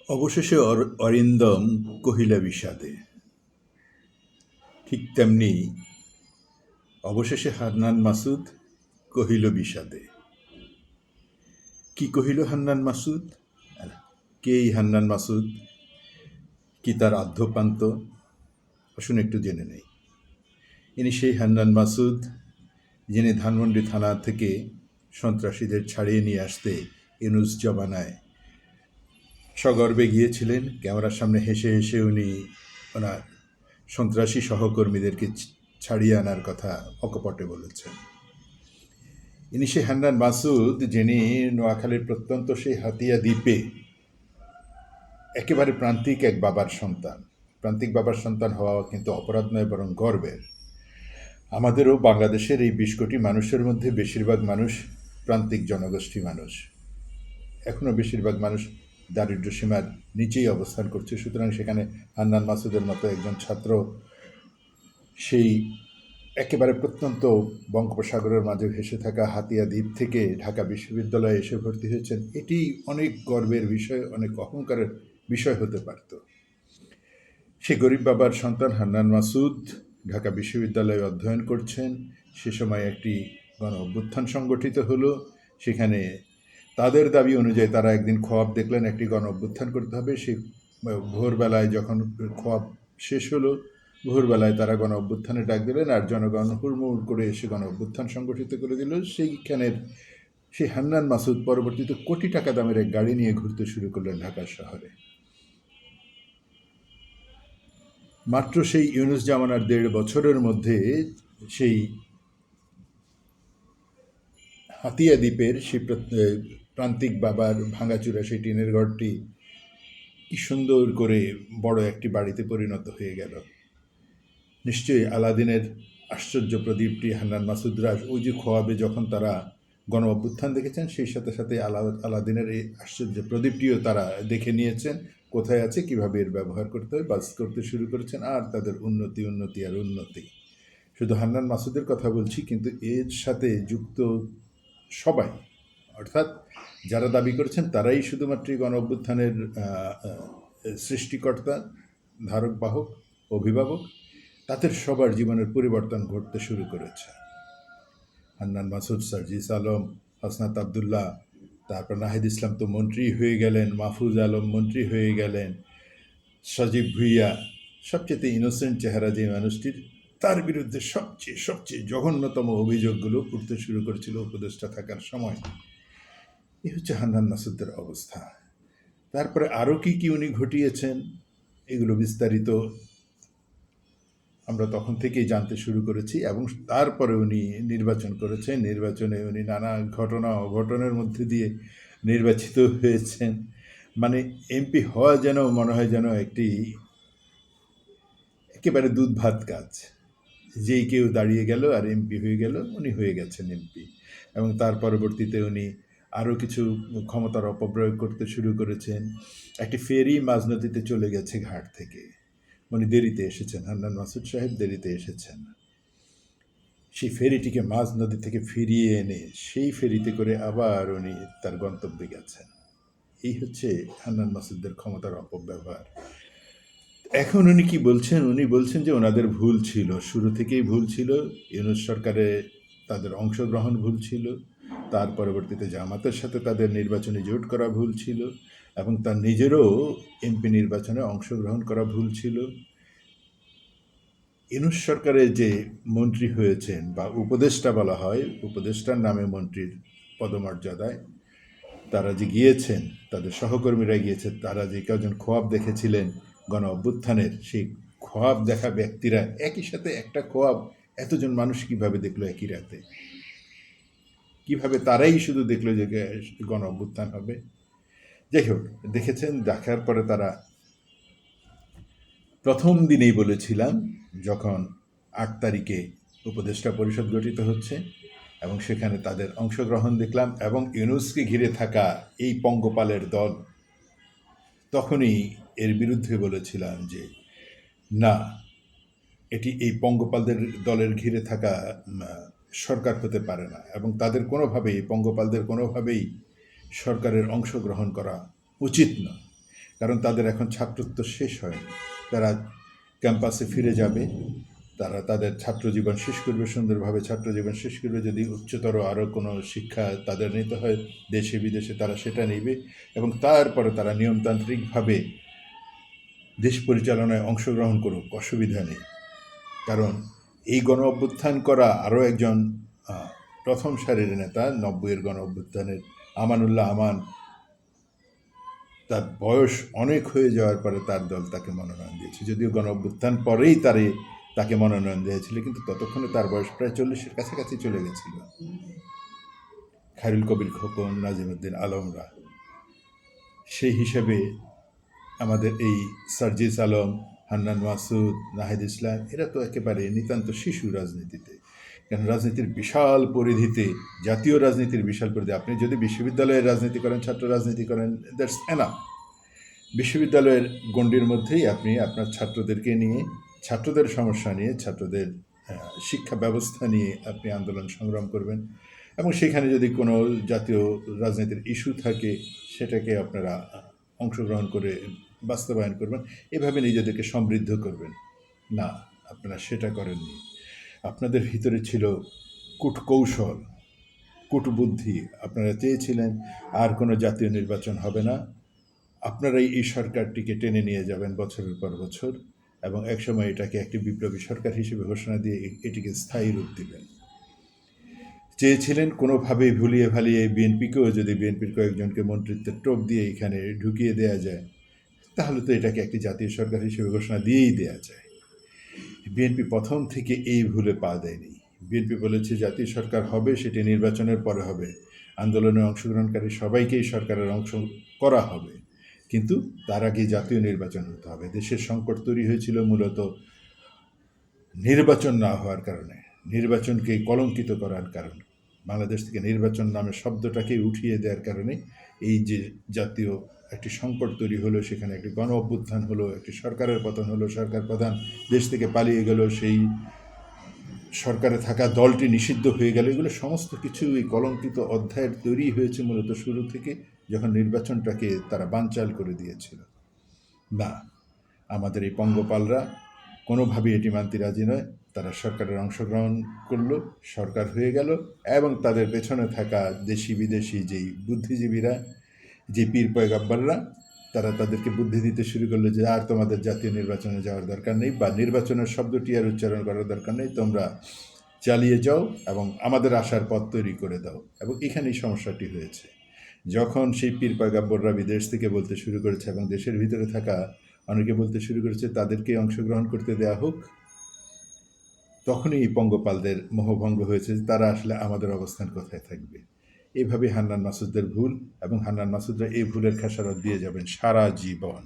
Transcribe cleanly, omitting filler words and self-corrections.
অবশেষে অরিন্দম কহিলা বিষাদে। ঠিক তেমনি অবশেষে হান্নান মাসুদ কহিল বিষাদে। কি কহিল হান্নান মাসুদ? কে এই হান্নান মাসুদ? কি তার আদ্যপান্ত? আসুন একটু জেনে নেই। ইনি সেই হান্নান মাসুদ যিনি ধানমন্ডি থানা থেকে সন্ত্রাসীদের ছাড়িয়ে নিয়ে আসতে ইউনূস জমানায় সগর্বে গিয়েছিলেন। ক্যামেরার সামনে হেসে হেসে উনি ওনার সন্ত্রাসী সহকর্মীদেরকে ছাড়িয়ে আনার কথা অকপটে বলেছেন। ইনি সেই হান্নান মাসুদ যিনি নোয়াখালীর প্রত্যন্ত সেই হাতিয়া দ্বীপে একেবারে প্রান্তিক এক বাবার সন্তান। প্রান্তিক বাবার সন্তান হওয়া কিন্তু অপরাধ নয়, বরং গর্বের। আমাদেরও বাংলাদেশের এই ২০ কোটি মানুষের মধ্যে বেশিরভাগ মানুষ প্রান্তিক জনগোষ্ঠী মানুষ। এখনও বেশিরভাগ মানুষ দারিদ্র্য সীমার নিচেই অবস্থান করছে। সুতরাং সেখানে হান্নান মাসুদের মতো একজন ছাত্র সেই একেবারে প্রত্যন্ত বঙ্গোপসাগরের মাঝে ভেসে থাকা হাতিয়া দ্বীপ থেকে ঢাকা বিশ্ববিদ্যালয়ে এসে ভর্তি হয়েছেন, এটি অনেক গর্বের বিষয়, অনেক অহংকারের বিষয় হতে পারত। সে গরিব বাবার সন্তান হান্নান মাসুদ ঢাকা বিশ্ববিদ্যালয়ে অধ্যয়ন করছেন। সে সময় একটি গণ অভ্যুত্থান সংগঠিত হলো। সেখানে তাদের দাবি অনুযায়ী তারা একদিন খোয়াব দেখলেন একটি গণ অভ্যুত্থান করতে হবে। সেই ভোরবেলায় যখন খোয়াব শেষ হলো, ভোরবেলায় তারা গণ অভ্যুত্থানে ডাক দিলেন, আর জনগণ হুড়মুড় করে এসে গণ অভ্যুত্থান সংগঠিত করে দিল। সেইখানের সেই হান্নান মাসুদ পরবর্তীতে কোটি টাকা দামের এক গাড়ি নিয়ে ঘুরতে শুরু করলেন ঢাকা শহরে। মাত্র সেই ইউনূস জামানার ১.৫ বছরের মধ্যে সেই হাতিয়া দ্বীপের সেই প্রান্তিক বাবার ভাঙাচুরা সেই টিনের ঘরটি কি সুন্দর করে বড় একটি বাড়িতে পরিণত হয়ে গেল। নিশ্চয়ই আলাদিনের আশ্চর্য প্রদীপটি হান্নান মাসুদরা ওই যে খোয়াবে যখন তারা গণ অভ্যুত্থান দেখেছেন, সেই সাথে সাথে আলাদিনের এই আশ্চর্য প্রদীপটিও তারা দেখে নিয়েছেন, কোথায় আছে, কিভাবে এর ব্যবহার করতে হয়, বাস করতে শুরু করেছেন। আর তাদের উন্নতি উন্নতি আর উন্নতি। শুধু হান্নান মাসুদের কথা বলছি, কিন্তু এর সাথে যুক্ত সবাই, অর্থাৎ যারা দাবি করেছেন তারাই শুধুমাত্র গণ অভ্যুত্থানের সৃষ্টিকর্তা, ধারক বাহক, অভিভাবক, তাদের সবার জীবনের পরিবর্তন ঘটতে শুরু করেছে। হান্নান মাসুদ, সার্জিস আলম, হাসনাত আবদুল্লাহ, তারপর নাহিদ ইসলাম তো মন্ত্রী হয়ে গেলেন, মাহফুজ আলম মন্ত্রী হয়ে গেলেন, সজীব ভুইয়া, সবচেয়ে ইনোসেন্ট চেহারা যে মানুষটির, তার বিরুদ্ধে সবচেয়ে সবচেয়ে জঘন্যতম অভিযোগগুলো উঠতে শুরু করেছিল উপদেষ্টা থাকার সময়। এই হচ্ছে হান্নান মাসুদের অবস্থা। তারপরে আরও কি কি উনি ঘটিয়েছেন, এগুলো বিস্তারিত আমরা তখন থেকেই জানতে শুরু করেছি। এবং তারপরে উনি নির্বাচন করেছেন। নির্বাচনে উনি নানা ঘটনা অঘটনের মধ্যে দিয়ে নির্বাচিত হয়েছেন। মানে এমপি হওয়া যেন মনে হয় যেন একটি একেবারে দুধ ভাত কাজ। যেই কেউ দাঁড়িয়ে গেল আর এমপি হয়ে গেল, উনি হয়ে গেছেন এমপি। এবং তার পরবর্তীতে উনি আরও কিছু ক্ষমতার অপপ্রয়োগ করতে শুরু করেছেন। একটি ফেরি মাঝ নদীতে চলে গেছে ঘাট থেকে, উনি দেরিতে এসেছেন, হান্নান মাসুদ সাহেব দেরিতে এসেছেন। সেই ফেরিটিকে মাঝ নদী থেকে ফিরিয়ে এনে সেই ফেরিতে করে আবার উনি তার গন্তব্যে গেছেন। এই হচ্ছে হান্নান মাসুদের ক্ষমতার অপব্যবহার। এখন উনি কি বলছেন? উনি বলছেন যে ওনাদের ভুল ছিল, শুরু থেকেই ভুল ছিল। ইউনূস সরকারে তাদের অংশগ্রহণ ভুল ছিল, তার পরবর্তীতে জামাতের সাথে তাদের নির্বাচনে জোট করা ভুল ছিল, এবং তার নিজেরও এমপি নির্বাচনে অংশগ্রহণ করা ভুল ছিল। ইউনূস সরকারের যে মন্ত্রী হয়েছেন বা উপদেষ্টা বলা হয়, উপদেষ্টার নামে মন্ত্রীর পদমর্যাদায় তারা যে গিয়েছেন, তাদের সহকর্মীরা গিয়েছেন, তারা যে কজন খোয়াব দেখেছিলেন গণ অভ্যুত্থানের, সেই খোয়াব দেখা ব্যক্তিরা একই সাথে একটা খোয়াব এতজন মানুষ কিভাবে দেখলো একই রাতে? কিভাবে তারাই শুধু দেখলো যে গণ অভ্যুত্থান হবে? যাই হোক, দেখেছেন। দেখার পরে তারা প্রথম দিনেই বলেছিলাম, যখন ৮ তারিখে উপদেষ্টা পরিষদ গঠিত হচ্ছে এবং সেখানে তাদের অংশগ্রহণ দেখলাম এবং ইউনূসকে ঘিরে থাকা এই পঙ্গপালের দল, তখনই এর বিরুদ্ধে বলেছিলাম যে না, এটি এই পঙ্গপালদের দলের ঘিরে থাকা সরকার হতে পারে না, এবং তাদের কোনোভাবেই, পঙ্গপালদের কোনোভাবেই সরকারের অংশগ্রহণ করা উচিত নয়। কারণ তাদের এখন ছাত্রত্ব শেষ হয়নি। তারা ক্যাম্পাসে ফিরে যাবে, তারা তাদের ছাত্রজীবন শেষ করবে, সুন্দরভাবে ছাত্রজীবন শেষ করবে। যদি উচ্চতর আরও কোনো শিক্ষা তাদের নিতে হয় দেশে বিদেশে, তারা সেটা নেবে এবং তারপরে তারা নিয়মতান্ত্রিকভাবে দেশ পরিচালনায় অংশগ্রহণ করুক, অসুবিধা নেই। কারণ এই গণ অভ্যুত্থান করা আরও একজন প্রথম সারির নেতা, 90-এর গণ অভ্যুত্থানের আমানুল্লাহ আমান, তার বয়স অনেক হয়ে যাওয়ার পরে তার দল তাকে মনোনয়ন দিয়েছে। যদিও গণ অভ্যুত্থান পরেই তাকে মনোনয়ন দিয়েছিল, কিন্তু ততক্ষণে তার বয়স প্রায় 40-এর কাছাকাছি চলে গেছিল। খায়রুল কবির খোকন, নাজিমুদ্দিন আলমরা, সেই হিসেবে আমাদের এই সার্জিস আলম, হান্নান মাসুদ, নাহিদ ইসলাম, এরা তো একেবারে নিতান্ত শিশু রাজনীতিতে। কারণ রাজনীতির বিশাল পরিধিতে, জাতীয় রাজনীতির বিশাল পরিধি, আপনি যদি বিশ্ববিদ্যালয়ের রাজনীতি করেন, ছাত্র রাজনীতি করেন, দ্যাটস এনাফ। বিশ্ববিদ্যালয়ের গণ্ডির মধ্যেই আপনি আপনার ছাত্রদেরকে নিয়ে, ছাত্রদের সমস্যা নিয়ে, ছাত্রদের শিক্ষা ব্যবস্থা নিয়ে আপনি আন্দোলন সংগ্রাম করবেন এবং সেখানে যদি কোনো জাতীয় রাজনীতির ইস্যু থাকে সেটাকে আপনারা অংশগ্রহণ করে বাস্তবায়ন করবেন, এভাবে নিজেদেরকে সমৃদ্ধ করবেন। না, আপনারা সেটা করেননি। আপনাদের ভিতরে ছিল কূটকৌশল, কূটবুদ্ধি। আপনারা চেয়েছিলেন আর কোনো জাতীয় নির্বাচন হবে না, আপনারাই এই সরকারটিকে টেনে নিয়ে যাবেন বছরের পর বছর এবং একসময় এটাকে একটি বিপ্লবী সরকার হিসেবে ঘোষণা দিয়ে এটিকে স্থায়ী রূপ দেবেন। চেয়েছিলেন কোনোভাবেই ভুলিয়ে ভালিয়ে বিএনপিকেও, যদি বিএনপির কয়েকজনকে মন্ত্রিত্বের টোপ দিয়ে এখানে ঢুকিয়ে দেওয়া যায়, তাহলে তো এটাকে একটি জাতীয় সরকার হিসেবে ঘোষণা দিয়েই দেওয়া যায়। বিএনপি প্রথম থেকে এই ভুলে পা দেয়নি। বিএনপি বলেছে জাতীয় সরকার হবে, সেটি নির্বাচনের পরে হবে, আন্দোলনে অংশগ্রহণকারী সবাইকেই সরকারের অংশ করা হবে, কিন্তু তার আগে জাতীয় নির্বাচন হতে হবে। দেশের সংকট তৈরি হয়েছিল মূলত নির্বাচন না হওয়ার কারণে, নির্বাচনকে কলঙ্কিত করার কারণে, বাংলাদেশ থেকে নির্বাচন নামে শব্দটাকে উঠিয়ে দেওয়ার কারণে এই যে জাতীয় একটি সংকট তৈরি হলো, সেখানে একটি গণ অভ্যুত্থান হলো, একটি সরকারের পতন হলো, সরকার প্রধান দেশ থেকে পালিয়ে গেল, সেই সরকারে থাকা দলটি নিষিদ্ধ হয়ে গেল। এগুলো সমস্ত কিছু এই কলঙ্কিত অধ্যায়ের তৈরি হয়েছে মূলত শুরু থেকে, যখন নির্বাচনটাকে তারা বানচাল করে দিয়েছিল। না, আমাদের এই পঙ্গপালরা কোনোভাবেই এটি মানতে রাজি নয়। তারা সরকারের অংশগ্রহণ করলো, সরকার হয়ে গেল এবং তাদের পেছনে থাকা দেশি বিদেশি যেই বুদ্ধিজীবীরা, যে পীর পয়গাম্বররা, তারা তাদেরকে বুদ্ধি দিতে শুরু করলো যে আর তোমাদের জাতীয় নির্বাচনে যাওয়ার দরকার নেই, বা নির্বাচনের শব্দটি আর উচ্চারণ করার দরকার নেই, তোমরা চালিয়ে যাও এবং আমাদের আশার পথ তৈরি করে দাও। এবং এখানেই সমস্যাটি হয়েছে। যখন সেই পীর পয়গাম্বররা বিদেশ থেকে বলতে শুরু করেছে এবং দেশের ভিতরে থাকা অনেকে বলতে শুরু করেছে তাদেরকে অংশগ্রহণ করতে দেয়া হোক, তখনই এই পঙ্গপালদের মোহভঙ্গ হয়েছে যে তারা আসলে আমাদের অবস্থান কোথায় থাকবে। এইভাবে হান্নান মাসুদদের ভুল, এবং হান্নান মাসুদরা এই ভুলের খেসারত দিয়ে যাবেন সারা জীবন।